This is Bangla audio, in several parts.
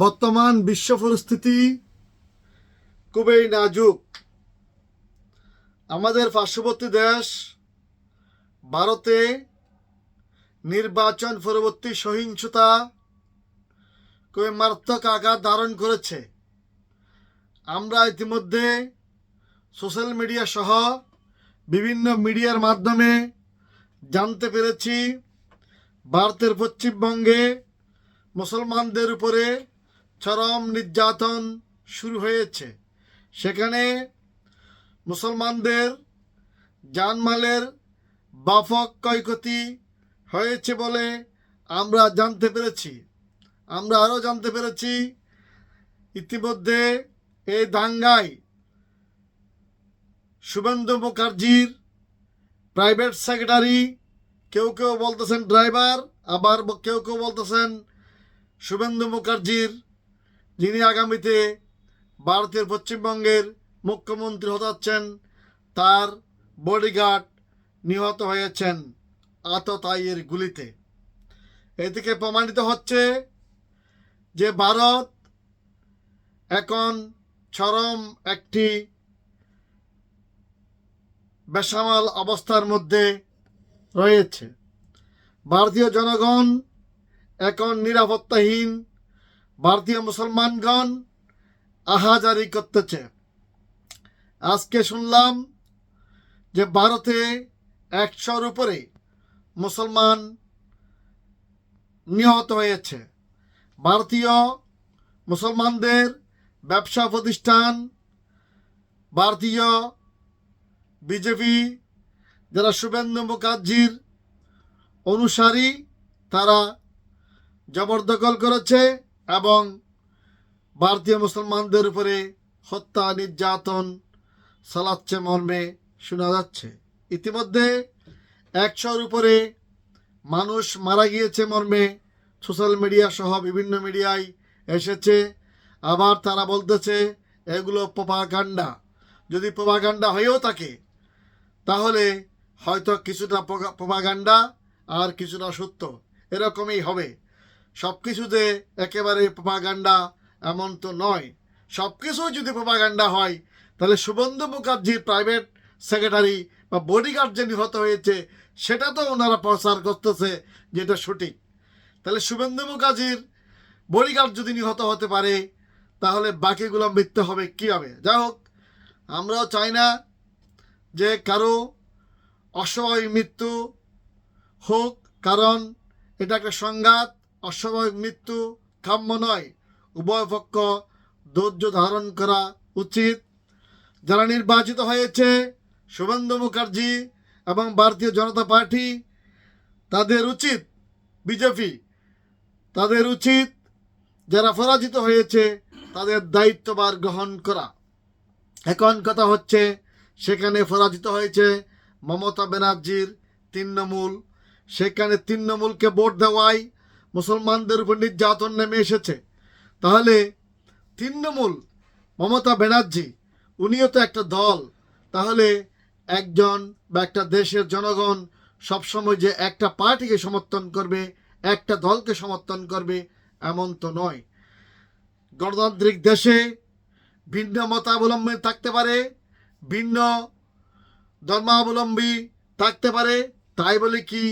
বর্তমান বিশ্ব পরিস্থিতি খুবই নাজুক। আমাদের পার্শ্ববর্তী দেশ ভারতে নির্বাচন পরবর্তী সহিংসতা খুবই মারাত্মক আকার ধারণ করেছে। আমরা ইতিমধ্যে সোশ্যাল মিডিয়া সহ বিভিন্ন মিডিয়ার মাধ্যমে জানতে পেরেছি ভারতের পশ্চিমবঙ্গে মুসলমানদের উপরে চরম নির্যাতন শুরু হয়েছে। সেখানে মুসলমানদের জানমালের ব্যাপক ক্ষয়ক্ষতি হয়েছে বলে আমরা জানতে পেরেছি। আমরা আরও জানতে পেরেছি ইতিমধ্যে এই দাঙ্গায় শুভেন্দু মুখার্জির প্রাইভেট সেক্রেটারি, কেউ কেউ বলতেছেন ড্রাইভার, আবার কেউ কেউ বলতেছেন শুভেন্দু মুখার্জির যিনি আগামীতে ভারতের পশ্চিমবঙ্গের মুখ্যমন্ত্রী হতে যাচ্ছেন তার বডিগার্ড নিহত হয়েছেন আততায়ীর গুলিতে। এদিকে প্রমাণিত হচ্ছে যে ভারত এখন চরম একটি বেসামাল অবস্থার মধ্যে রয়েছে। ভারতীয় জনগণ এখন নিরাপত্তাহীন। ভারতীয় মুসলমানগণ আহাজারি করতেছে। আজকে শুনলাম যে ভারতে 100-র উপরে মুসলমান নিহত হয়েছে। ভারতীয় মুসলমানদের ব্যবসা প্রতিষ্ঠান, ভারতীয় বিজেপি যারা শুভেন্দু মুখার্জির অনুসারী তারা জবরদখল করেছে এবং ভারতীয় মুসলমানদের উপরে হত্যা নির্যাতন চালাচ্ছে মর্মে শোনা যাচ্ছে। ইতিমধ্যে 100-র উপরে মানুষ মারা গিয়েছে মর্মে সোশ্যাল মিডিয়া সহ বিভিন্ন মিডিয়ায় এসেছে। আবার তারা বলতেছে এগুলো প্রোপাগান্ডা। যদি প্রোপাগান্ডা হয়েও থাকে তাহলে হয়তো কিছুটা প্রোপাগান্ডা আর কিছুটা সত্য, এরকমই হবে। সব কিছু যে একেবারে প্রোপাগান্ডা এমন তো নয়। সব কিছুই যদি প্রোপাগান্ডা হয় তাহলে শুভেন্দু মুখার্জির প্রাইভেট সেক্রেটারি বা বডিগার্ড যে নিহত হয়েছে সেটা তো ওনারা প্রচার করতেছে যেটা সঠিক। তাহলে শুভেন্দু মুখার্জির বডিগার্ড যদি নিহত হতে পারে তাহলে বাকিগুলো মিথ্যে হবে কীভাবে? যাই হোক, আমরাও চাই না যে কারো অস্বাভাবিক মৃত্যু হোক, কারণ এটা একটা সংঘাত। অস্বাভাবিক মৃত্যু কাম্য নয়। উভয় পক্ষ ধৈর্য ধারণ করা উচিত। যারা নির্বাচিত হয়েছে শুভেন্দু মুখার্জি এবং ভারতীয় জনতা পার্টি, তাদের উচিত, বিজেপি তাদের উচিত যারা পরাজিত হয়েছে তাদের দায়িত্বভার গ্রহণ করা। এখন কথা হচ্ছে সেখানে পরাজিত হয়েছে মমতা ব্যানার্জির তৃণমূল। সেখানে তৃণমূলকে ভোট দেওয়ায় মুসলমানদের উপর নির্যাতন নেমে এসেছে। তাহলে তৃণমূল, মমতা ব্যানার্জি উনিও তো একটা দল। তাহলে একজন বা একটা দেশের জনগণ সবসময় যে একটা পার্টিকে সমর্থন করবে, একটা দলকে সমর্থন করবে এমন তো নয়। গণতান্ত্রিক দেশে ভিন্ন মতাবলম্বী থাকতে পারে, ভিন্ন ধর্মাবলম্বী থাকতে পারে। তাই বলে কি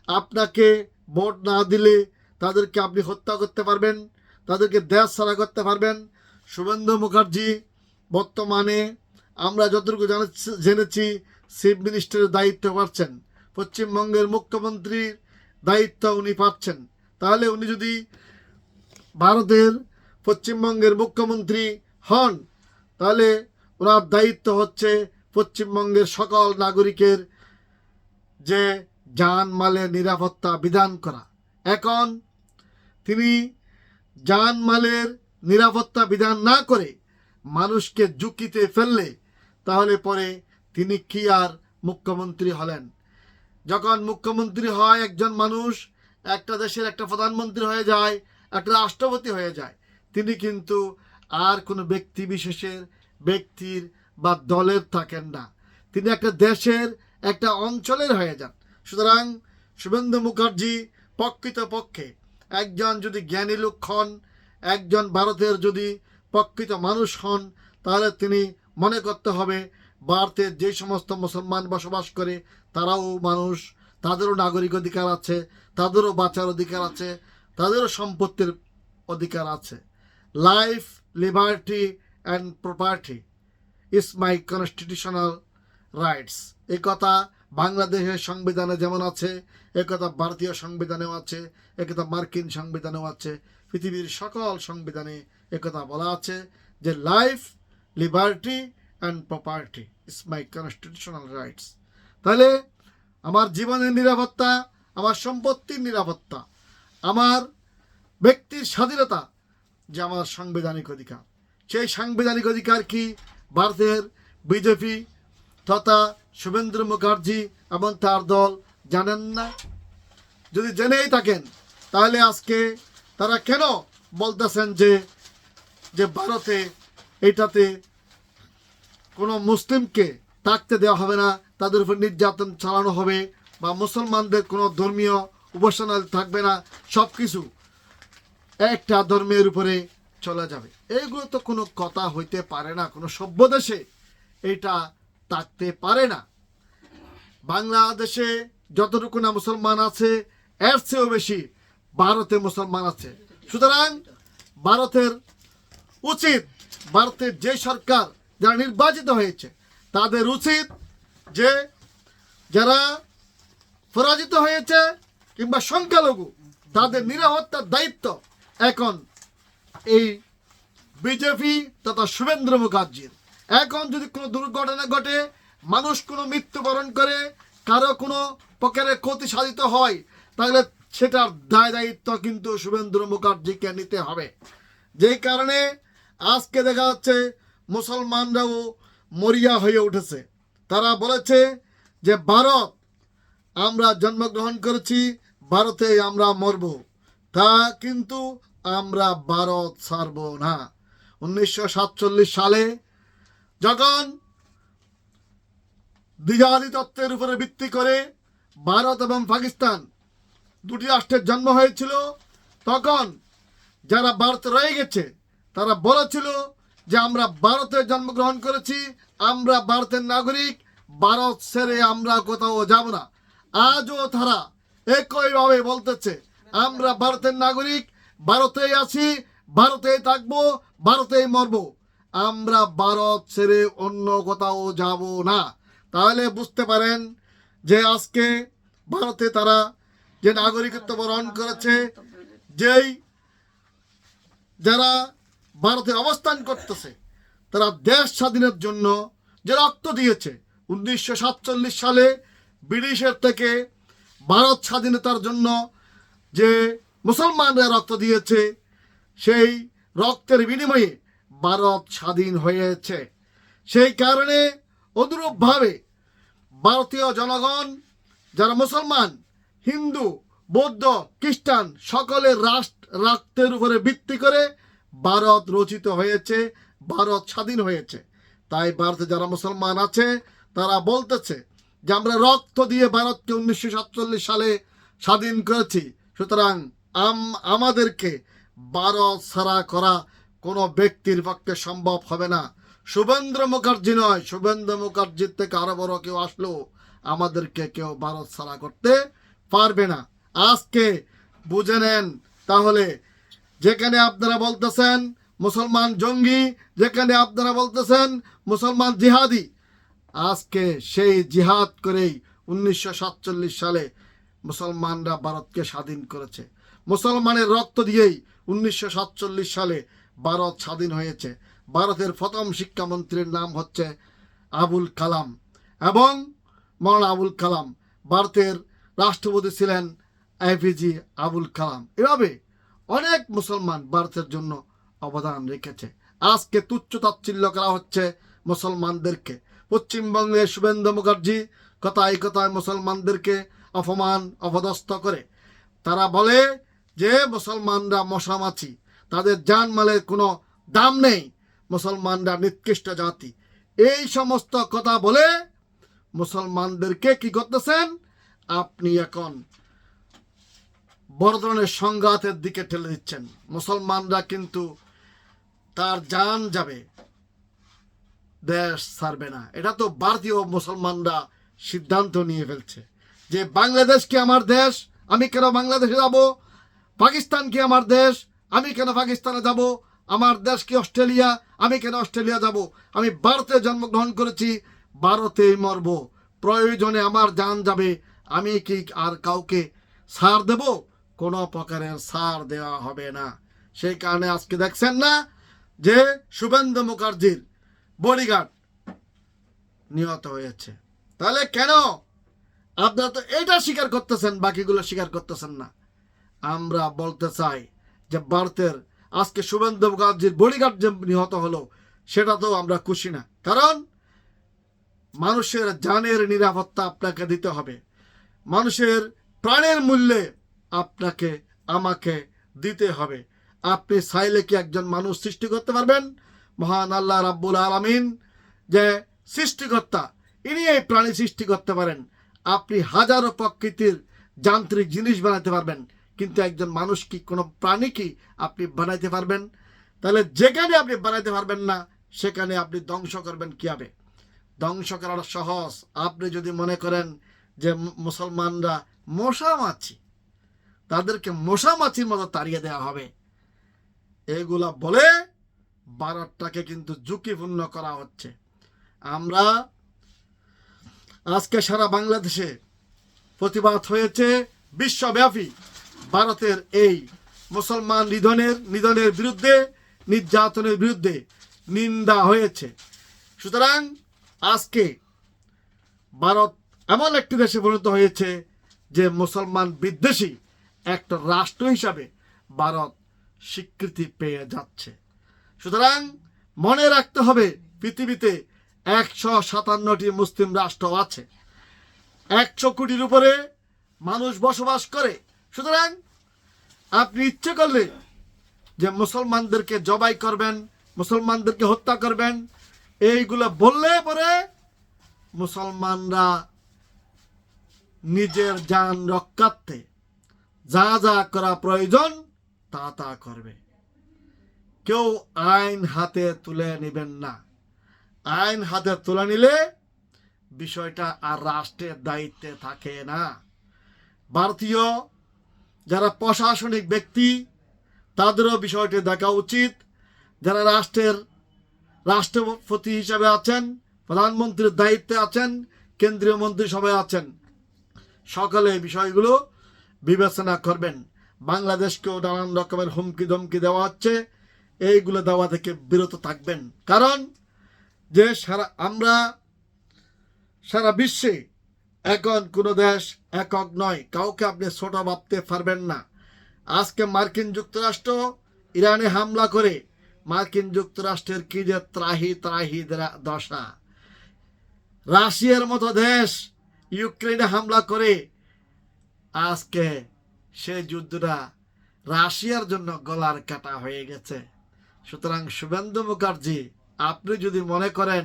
আপনাকে ভোট না দিলে তাদেরকে আপনি হত্যা করতে পারবেন, তাদেরকে দেশ ছাড়া করতে পারবেন? শুভেন্দু মুখার্জি বর্তমানে আমরা যতটুকু জেনেছি চিফ মিনিস্টারের দায়িত্ব পাচ্ছেন, পশ্চিমবঙ্গের মুখ্যমন্ত্রীর দায়িত্ব উনি পাচ্ছেন। তাহলে উনি যদি ভারতের পশ্চিমবঙ্গের মুখ্যমন্ত্রী হন তাহলে ওনার দায়িত্ব হচ্ছে পশ্চিমবঙ্গের সকল নাগরিকের যে জানমালের নিরাপত্তা বিধান করা। এখন তিনি জানমালের নিরাপত্তা বিধান না করে মানুষকে ঝুঁকিতে ফেললে তাহলে পরে তিনি কি আর মুখ্যমন্ত্রী হলেন? যখন মুখ্যমন্ত্রী হয় একজন মানুষ, একটা দেশের একটা প্রধানমন্ত্রী হয়ে যায়, একটা রাষ্ট্রপতি হয়ে যায়, তিনি কিন্তু আর কোনো ব্যক্তি বিশেষের, ব্যক্তির বা দলের থাকেন না। তিনি একটা দেশের, একটা অঞ্চলের হয়ে যান। সুতরাং শুভেন্দু মুখার্জি প্রকৃতপক্ষে একজন যদি জ্ঞানী লোক হন, একজন ভারতের যদি প্রকৃত মানুষ হন তাহলে তিনি মনে করতে হবে ভারতের যে সমস্ত মুসলমান বসবাস করে তারাও মানুষ, তাদেরও নাগরিক অধিকার আছে, তাদেরও বাঁচার অধিকার আছে, তাদেরও সম্পত্তির অধিকার আছে। Life, liberty and property is my constitutional rights. এই কথা বাংলাদেশের সংবিধানে যেমন আছে, একথা ভারতীয় সংবিধানেও আছে, একথা মার্কিন সংবিধানেও আছে, পৃথিবীর সকল সংবিধানে একথা বলা আছে যে life, liberty and property is my constitutional rights. তাহলে আমার জীবনের নিরাপত্তা, আমার সম্পত্তির নিরাপত্তা, আমার ব্যক্তির স্বাধীনতা যে আমার সাংবিধানিক অধিকার, সেই সাংবিধানিক অধিকার কি ভারতের বিজেপি তথা শুভেন্দু মুখার্জি এবং তার দল জানেন না? যদি জেনেই থাকেন তাহলে আজকে তারা কেন বলতেছেন যে ভারতে এটাতে কোনো মুসলিমকে থাকতে দেওয়া হবে না, তাদের উপর নির্যাতন চালানো হবে, বা মুসলমানদের কোনো ধর্মীয় উপাসনা থাকবে না, সব কিছু একটা ধর্মের উপরে চলে যাবে? এইগুলো তো কোনো কথা হইতে পারে না, কোনো সভ্য দেশে এটা থাকতে পারে না। বাংলাদেশে যতটুকু না মুসলমান আছে এর চেয়েও বেশি ভারতে মুসলমান আছে। সুতরাং ভারতের উচিত, ভারতের যে সরকার যারা নির্বাচিত হয়েছে তাদের উচিত যে যারা পরাজিত হয়েছে কিংবা সংখ্যালঘু তাদের নিরাপত্তার দায়িত্ব এখন এই বিজেপি তথা শুভেন্দু মুখার্জির। এখন যদি কোনো দুর্ঘটনা ঘটে, মানুষ কোনো মৃত্যুবরণ করে, কারো কোনো প্রকারের ক্ষতি সাধিত হয়, তাহলে সেটার দায় দায়িত্ব কিন্তু শুভেন্দু মুখার্জিকে নিতে হবে। যেই কারণে আজকে দেখা যাচ্ছে মুসলমানরাও মরিয়া হয়ে উঠেছে। তারা বলেছে যে ভারত, আমরা জন্মগ্রহণ করেছি ভারতে, আমরা মরব, তা কিন্তু আমরা ভারত ছাড়ব না। 1947 সালে যখন দ্বিজাতি তত্ত্বের উপরে ভিত্তি করে ভারত এবং পাকিস্তান দুটি রাষ্ট্রের জন্ম হয়েছিল, তখন যারা ভারতে রয়ে গেছে তারা বলেছিল যে আমরা ভারতে জন্মগ্রহণ করেছি, আমরা ভারতের নাগরিক, ভারত ছেড়ে আমরা কোথাও যাব না। আজও তারা একইভাবে বলতেছে আমরা ভারতের নাগরিক, ভারতেই আছি, ভারতেই থাকবো, ভারতেই মরব, আমরা ভারত ছেড়ে অন্য কোথাও যাব না। তাহলে বুঝতে পারেন যে আজকে ভারতে তারা যে নাগরিকত্ব বরণ করেছে, যেই যারা ভারতে অবস্থান করতেছে তারা দেশ স্বাধীনের জন্য যে রক্ত দিয়েছে, 1947 সালে ব্রিটিশের থেকে ভারত স্বাধীনতার জন্য যে মুসলমানরা রক্ত দিয়েছে, সেই রক্তের বিনিময়ে ভারত স্বাধীন হয়েছে। সেই কারণে অনুরূপভাবে ভারতীয় জনগণ যারা মুসলমান, হিন্দু, বৌদ্ধ, খ্রিস্টান সকলের রক্তের উপরে ভিত্তি করে ভারত রচিত হয়েছে, ভারত স্বাধীন হয়েছে। তাই ভারতে যারা মুসলমান আছে তারা বলতেছে যে আমরা রক্ত দিয়ে ভারতকে 1947 সালে স্বাধীন করেছি, সুতরাং আমাদেরকে ভারত ছাড়া করা কোনো ব্যক্তির পক্ষে সম্ভব হবে না। শুভেন্দু মুখার্জি নয়, শুভেন্দু মুখার্জির থেকে আরো বড় কেউ আসলেও আমাদেরকে কেউ ভারত ছাড়া করতে পারবে না। আজকে বুঝে নেন তাহলে, যেখানে আপনারা বলতেছেন মুসলমান জঙ্গি, যেখানে আপনারা বলতেছেন মুসলমান জিহাদি, আজকে সেই জিহাদ করেই 1947 সালে মুসলমানরা ভারতকে স্বাধীন করেছে। মুসলমানের রক্ত দিয়েই 1947 সালে ভারত স্বাধীন হয়েছে। ভারতের প্রথম শিক্ষামন্ত্রীর নাম হচ্ছে আবুল কালাম, এবং মৌলানা আবুল কালাম। ভারতের রাষ্ট্রপতি ছিলেন এপিজে আবুল কালাম। এভাবে অনেক মুসলমান ভারতের জন্য অবদান রেখেছে। আজকে তুচ্ছ তাচ্ছিল্য করা হচ্ছে মুসলমানদেরকে। পশ্চিমবঙ্গের শুভেন্দু মুখার্জি কথায় কথায় মুসলমানদেরকে অপমান অপদস্থ করে। তারা বলে যে মুসলমানরা মশামাছি, তাদের জানমালের কোনো দাম নেই, মুসলমানরা নিকৃষ্ট জাতি। এই সমস্ত কথা বলে মুসলমানদেরকে কি করতেছেন আপনি? এখন বড় ধরনের সংঘাতের দিকে ঠেলে দিচ্ছেন। মুসলমানরা কিন্তু তার জান যাবে, দেশ ছাড়বে না। এটা তো ভারতীয় মুসলমানরা সিদ্ধান্ত নিয়ে ফেলছে যে বাংলাদেশ কি আমার দেশ, আমি কেন বাংলাদেশে যাব? পাকিস্তান কি আমার দেশ, আমি কেন পাকিস্তানে যাব? আমার দেশ কি অস্ট্রেলিয়া, আমি কেন অস্ট্রেলিয়া যাব? আমি ভারতে জন্মগ্রহণ করেছি, ভারতেই মরব, প্রয়োজনে আমার জান যাবে, আমি কি আর কাউকে ছাড় দেব? কোনো প্রকারের ছাড় দেওয়া হবে না। সেই কারণে আজকে দেখছেন না যে শুভেন্দু মুখার্জির বডিগার্ড নিহত হয়েছে। তাহলে কেন আপনারা তো এটা স্বীকার করতেছেন, বাকিগুলো স্বীকার করতেছেন না? আমরা বলতে চাই যে ভারতের আজকে শুভেন্দু মুখার্জির বডিগার্ড যে নিহত হলো সেটা তো আমরা খুশি না, কারণ মানুষের জানের নিরাপত্তা আপনাকে দিতে হবে, মানুষের প্রাণের মূল্যে আপনাকে আমাকে দিতে হবে। আপনি চাইলে কি একজন মানুষ সৃষ্টি করতে পারবেন? মহান আল্লাহ রাব্বুল আলামিন যে সৃষ্টিকর্তা, ইনি এই প্রাণী সৃষ্টি করতে পারেন। আপনি হাজারো প্রকৃতির যান্ত্রিক জিনিস বানাতে পারবেন, কিন্তু একজন মানুষ কি, কোনো প্রাণী কি আপনি বানাইতে পারবেন? তাহলে যেখানে আপনি বানাইতে পারবেন না সেখানে আপনি ধ্বংস করবেন কিভাবে? ধ্বংস করাটা সহজ। আপনি যদি মনে করেন যে মুসলমানরা মশা মাছি, তাদেরকে মশা মাছির মতো তাড়িয়ে দেওয়া হবে, এগুলা বলে ভারতটাকে কিন্তু ঝুঁকিপূর্ণ করা হচ্ছে। আমরা আজকে সারা বাংলাদেশে প্রতিবাদ হয়েছে, বিশ্বব্যাপী ভারতের এই মুসলমান নিধনের বিরুদ্ধে, নির্যাতনের বিরুদ্ধে নিন্দা হয়েছে। সুতরাং আজকে ভারত এমন একটি দেশে পরিণত হয়েছে যে মুসলমান বিদ্বেষী একটা রাষ্ট্র হিসাবে ভারত স্বীকৃতি পেয়ে যাচ্ছে। সুতরাং মনে রাখতে হবে, পৃথিবীতে 157টি মুসলিম রাষ্ট্র আছে, 100 কোটির উপরে মানুষ বসবাস করে। সুতরাং আপনি ইচ্ছে করলে যে মুসলমানদেরকে জবাই করবেন, মুসলমানদেরকে হত্যা করবেন, এইগুলো বললে পরে মুসলমানরা নিজের জান রক্ষার্থে যা যা করা প্রয়োজন তা করবে। কেউ আইন হাতে তুলে নেবেন না। আইন হাতে তুলে নিলে বিষয়টা আর রাষ্ট্রের দায়িত্বে থাকে না। ভারতীয় যারা প্রশাসনিক ব্যক্তি তাদেরও বিষয়টি দেখা উচিত। যারা রাষ্ট্রপতি হিসাবে আছেন, প্রধানমন্ত্রীর দায়িত্বে আছেন, কেন্দ্রীয় মন্ত্রিসভায় আছেন, সকলে এই বিষয়গুলো বিবেচনা করবেন। বাংলাদেশকেও নানান রকমের হুমকি ধমকি দেওয়া হচ্ছে, এইগুলো দেওয়া থেকে বিরত থাকবেন। কারণ যে আমরা সারা বিশ্বে এখন কোনো দেশ একক নয়, কাউকে আপনি ছোট ভাবতে পারবেন না। আজকে মার্কিন যুক্তরাষ্ট্র ইরানে হামলা করে মার্কিন যুক্তরাষ্ট্রের কি যে ত্রাহি দশা, রাশিয়ার মতো দেশ ইউক্রেনে হামলা করে আজকে সেই যুদ্ধটা রাশিয়ার জন্য গলার কাটা হয়ে গেছে। সুতরাং শুভেন্দু মুখার্জি, আপনি যদি মনে করেন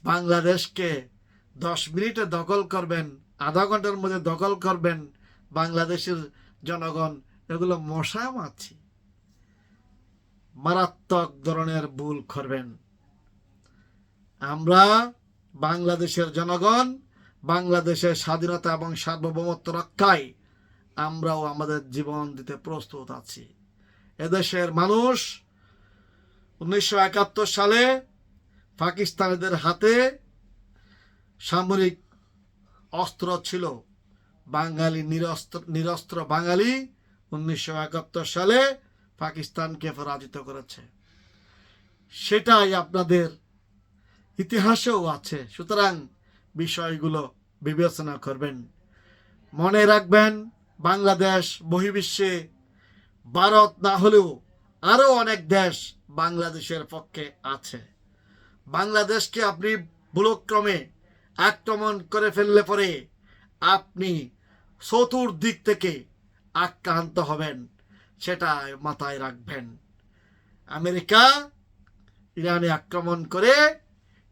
বাংলাদেশকে 10 মিনিটে দখল করবেন, আধা ঘন্টার মধ্যে দখল করবেন বাংলাদেশের জনগণ, এগুলো মশা মাছি, মারাত্মক ধরনের ভুল করবেন। আমরা বাংলাদেশের জনগণ, বাংলাদেশের স্বাধীনতা এবং সার্বভৌমত্ব রক্ষায় আমরাও আমাদের জীবন দিতে প্রস্তুত আছি। এদেশের মানুষ 1971 সালে পাকিস্তানিদের হাতে সামরিক অস্ত্র ছিল, বাঙালি নিরস্ত্র বাঙালি 1971 সালে পাকিস্তানকে পরাজিত করেছে। সেটাই আপনাদের ইতিহাসেও আছে। সুতরাং বিষয়গুলো বিবেচনা করবেন। মনে রাখবেন, বাংলাদেশ বহির্বিশ্বে ভারত না হলেও আরো অনেক দেশ বাংলাদেশের পক্ষে আছে। বাংলাদেশকে আপনি ভুলক্রমে আক্রমণ করে ফেললে পরে আপনি চতুর্দিক থেকে আক্রান্ত হবেন, সেটা মাথায় রাখবেন। আমেরিকা ইরানে আক্রমণ করে,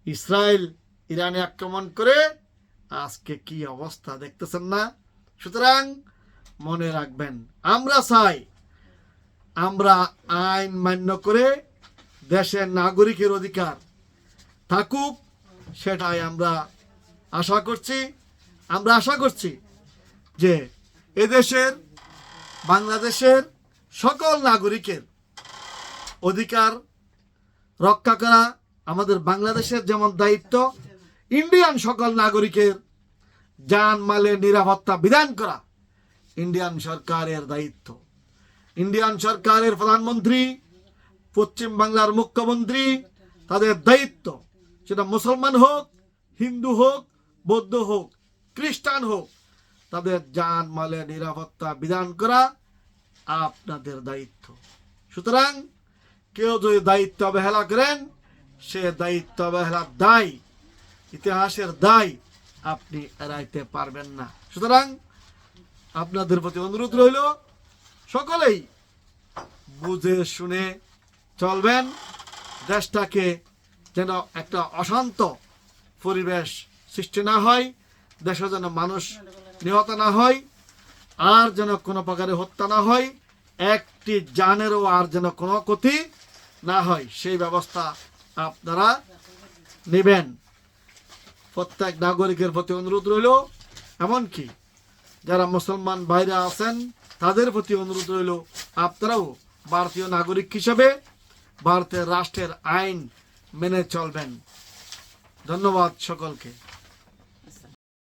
ইসরায়েল ইরানে আক্রমণ করে, আজকে কি অবস্থা দেখতেছেন না? সুতরাং মনে রাখবেন। আমরা চাই আমরা আইন মান্য করে দেশের নাগরিকের অধিকার থাকুক, সেটাই আমরা আশা করছি। আমরা আশা করছি যে এদেশের বাংলাদেশের সকল নাগরিকের অধিকার রক্ষা করা আমাদের বাংলাদেশের যেমন দায়িত্ব, ইন্ডিয়ান সকল নাগরিকের জানমালের নিরাপত্তা বিধান করা ইন্ডিয়ান সরকারের দায়িত্ব। ইন্ডিয়ান সরকারের প্রধানমন্ত্রী, পশ্চিম বাংলার মুখ্যমন্ত্রী, তাদের দায়িত্ব, সেটা মুসলমান হোক, হিন্দু হোক, বৌদ্ধ হোক, খ্রিস্টান হোক, তাদের জানমালের নিরাপত্তা বিধান করা আপনাদের দায়িত্ব। সুতরাং কেউ যদি দায়িত্ব অবহেলা করেন, সে দায়িত্ব অবহেলার দায়, ইতিহাসের দায় আপনি এড়াইতে পারবেন না। সুতরাং আপনাদের প্রতি অনুরোধ রইল, সকলেই বুঝে শুনে চলবেন। দেশটাকে যেন একটা অশান্ত পরিবেশ সৃষ্টি না হয়, দেশে যেন মানুষ নিহত না হয়, আর যেন কোনো প্রকারে হত্যা না হয়, একটি জানেরও আর যেন কোনো ক্ষতি না হয়, সেই ব্যবস্থা আপনারা নেবেন। প্রত্যেক নাগরিকের প্রতি অনুরোধ রইল, এমনকি যারা মুসলমান বাইরে আছেন তাদের প্রতি অনুরোধ রইল, আপনারাও ভারতীয় নাগরিক হিসেবে ভারতের রাষ্ট্রের আইন মেনে চলবেন। ধন্যবাদ সকলকে।